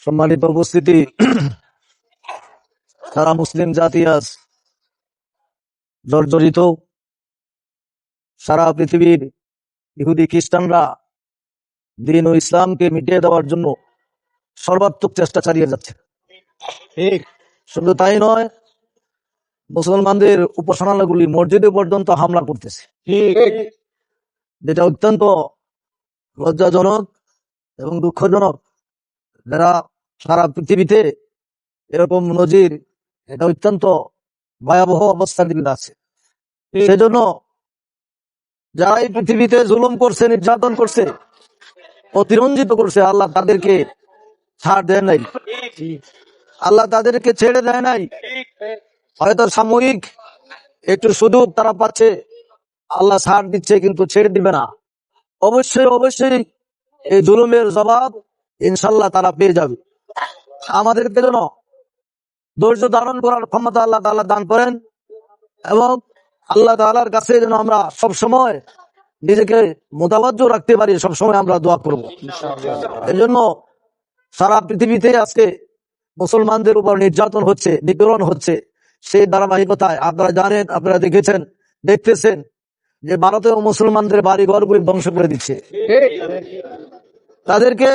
সম্মানিত উপস্থিতি, সারা মুসলিম জাতি আজ জর্জরিত। সারা পৃথিবীর ইহুদি খ্রিস্টানরা দিন ও ইসলামকে মিটিয়ে দেওয়ার জন্য সর্বাত্মক চেষ্টা চালিয়ে যাচ্ছে। শুধু তাই নয়, মুসলমানদের উপাসনালয়গুলি মসজিদে পর্যন্ত হামলা করতেছে, যেটা অত্যন্ত লজ্জাজনক এবং দুঃখজনক। যারা সারা পৃথিবীতে এরকম নজির, এটা অত্যন্ত ভয়াবহ অবস্থার দিকে আছে। সেজন্য যারা এই পৃথিবীতে জুলুম করছে, নির্যাতন করছে, অতিরঞ্জিত করছে, আল্লাহ তাদেরকে ছাড় দেয় নাই, আল্লাহ তাদেরকে ছেড়ে দেয় নাই। হয়তো সাময়িক একটু সুযোগ তারা পাচ্ছে, আল্লাহ ছাড় দিচ্ছে, কিন্তু ছেড়ে দিবে না। অবশ্যই অবশ্যই এই জুলুমের জবাব ইনশাল্লাহ তারা পেয়ে যাবে। আমাদেরকে যেন ধৈর্য ধারণ করার ক্ষমতা আল্লাহ তাআলা দান করেন, এবং আল্লাহ তাআলার কাছে যেন আমরা সব সময় নিজেকে মোতাবাজ্জ রাখতে পারি। সবসময় আমরা দোয়া করব। এই জন্য সারা পৃথিবীতে আজকে মুসলমানদের উপর নির্যাতন হচ্ছে, নিপীড়ন হচ্ছে। সেই ধারাবাহিকতায় আপনারা জানেন, আপনারা দেখেছেন, দেখতেছেন যে ভারতেও মুসলমানদের বাড়ি ঘরগুলি ধ্বংস করে দিচ্ছে, তাদেরকে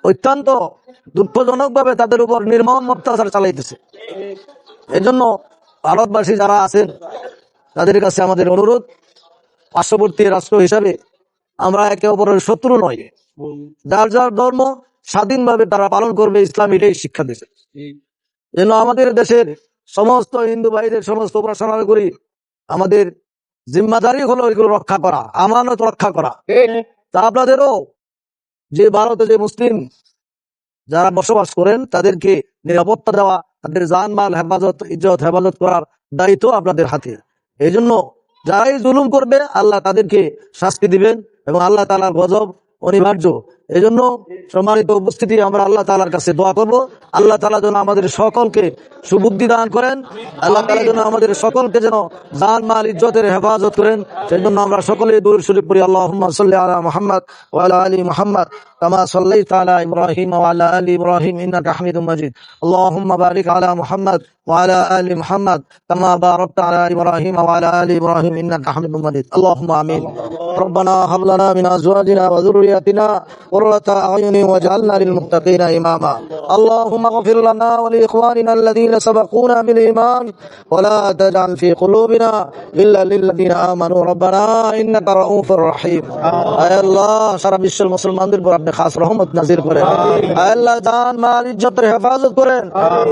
অত্যন্ত দুঃখজনক ভাবে তাদের উপর নির্মম অত্যাচার চালাইতেছে। এজন্য ভারতবাসী যারা আছেন, তাদের কাছে আমাদের অনুরোধ, পার্শ্ববর্তী রাষ্ট্র হিসাবে আমরা একে অপরের শত্রু নয়। যার যার ধর্ম স্বাধীনভাবে তারা পালন করবে, ইসলাম এটাই শিক্ষা দিয়েছে। যেন আমাদের দেশের সমস্ত হিন্দু ভাইদের সমস্ত উপাসনালয়গুলি, আমাদের জিম্মাদারি হলো এগুলো রক্ষা করা, আমানত রক্ষা করা। তা আপনাদেরও যে ভারতে যে মুসলিম যারা বসবাস করেন, তাদেরকে নিরাপত্তা দেওয়া, তাদের জানমাল হেফাজত, ইজ্জত হেফাজত করার দায়িত্ব আপনাদের হাতে। এই জন্য যারাই জুলুম করবে, আল্লাহ তাদেরকে শাস্তি দিবেন, এবং আল্লাহ তাআলার গজব অনিবার্য। এই জন্য সম্মানিত উপস্থিতি, আমরা আল্লাহ তাআলার কাছে দোয়া করব, আল্লাহ তাআলা যেন আমাদের সকলকে সুবুদ্ধি দান করেন, আল্লাহ তাআলা যেন আমাদের সকলকে যেন জানমাল ইজ্জতের হেফাজত করেন। সেই জন্য আমরা সকলে দুরূদ শরীফ পড়ি। আল্লাহুম্মা সাল্লি আলা মুহাম্মদ ওয়া আলা আলি মুহাম্মদ কামা সাল্লাইতা আলা ইব্রাহিম ওয়া আলা আলি ইব্রাহিম ইন্নাকা হামিদুম মাজিদ। আল্লাহুম্মা বারিক আলা মুহাম্মদ ওয়া আলা আলি মুহাম্মদ কামা বারাকতা আলা ইব্রাহিম ওয়া আলা আলি ইব্রাহিম ইন্নাকা হামিদুম মাজিদ। আল্লাহুম্মা আমিন। রব্বানা হাব লানা মিন আজওয়াজিনা ওয়া যুররিয়াতিনা قرة أعين واجعلنا للمتقين إماما. اللهم اغفر لنا ولإخواننا الذين سبقونا بالإيمان ولا تجعل في قلوبنا إلا للذين آمنوا ربنا إنك رؤوف رحيم. আয় আল্লাহ, সারা বিশ্বের মুসলমানদের উপর আপনি খাস রহমত নাজির করেন। আয় আল্লাহ, জান মাল ইজ্জতের হেফাজত করেন।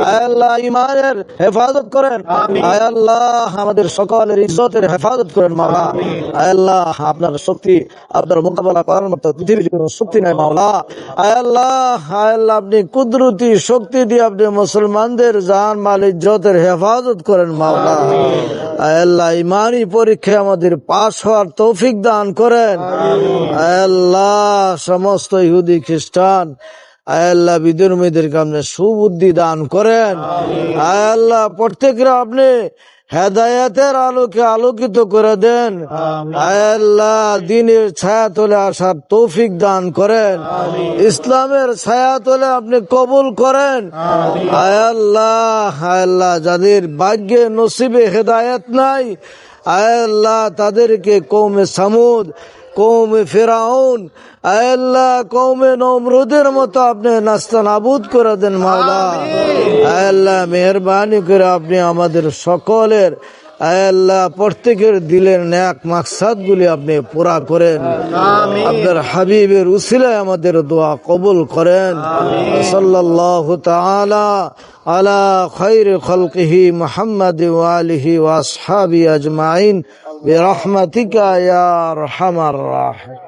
আয় আল্লাহ, ঈমানের হেফাজত করেন। আয় আল্লাহ, আমাদের সকলের ইজ্জতের হেফাজত করেন মাওলা। আয় আল্লাহ, আপনার শক্তি, আপনার মোকাবেলা করার মতো পৃথিবীর কোনো শক্তি নাই মাওলা। আয় আল্লাহ, আপনি কুদরতি শক্তি দিয়ে আপনি মুসলমানদের জান মাল ইজ্জতের হেফাজত করেন মাওলা। আয় আল্লাহ, ইমানি পরীক্ষায় আমাদের পাশ হওয়ার তৌফিক দান করেন। আয় আল্লাহ, সমস্ত ইহুদি খ্রিস্টান, আয় আল্লাহ, বিধর্মীদেরকে আপনি সুবুদ্ধি দান করেন। আয় আল্লাহ, প্রত্যেকরা আপনি হেদায়েতের আলোকে আলোকিত করে দেন। আয় আল্লাহ, দ্বীনের ছায়া তলে আসার তৌফিক দান করেন। ইসলামের ছায়া তলে আপনি কবুল করেন। আয় আল্লাহ, যাদের ভাগ্যে নসিবে হেদায়েত নাই, আয় আল্লাহ, তাদেরকে কওমে সামুদ, কওমে ফিরাউন, আয় আল্লাহ, কওমে নমরুদের মতো আপনি নাস্তানাবুদ করে দেন মাওলা। আয় আল্লাহ, মেহেরবানি করে আপনি আমাদের সকলের, আয় আল্লাহ, প্রত্যেকের দিলের নেক মাকসাদ গুলি আপনি পুরা করেন। আপনার হাবিবের উসিলায় আমাদের দোয়া কবুল করেন। সাল্লাল্লাহু তাআলা আলা খায়রি খালকিহি মুহাম্মাদ ওয়া আলিহি ওয়া আসহাবিহি আজমাইন বিরহমাতিকা ইয়া আরহামার রাহিমিন।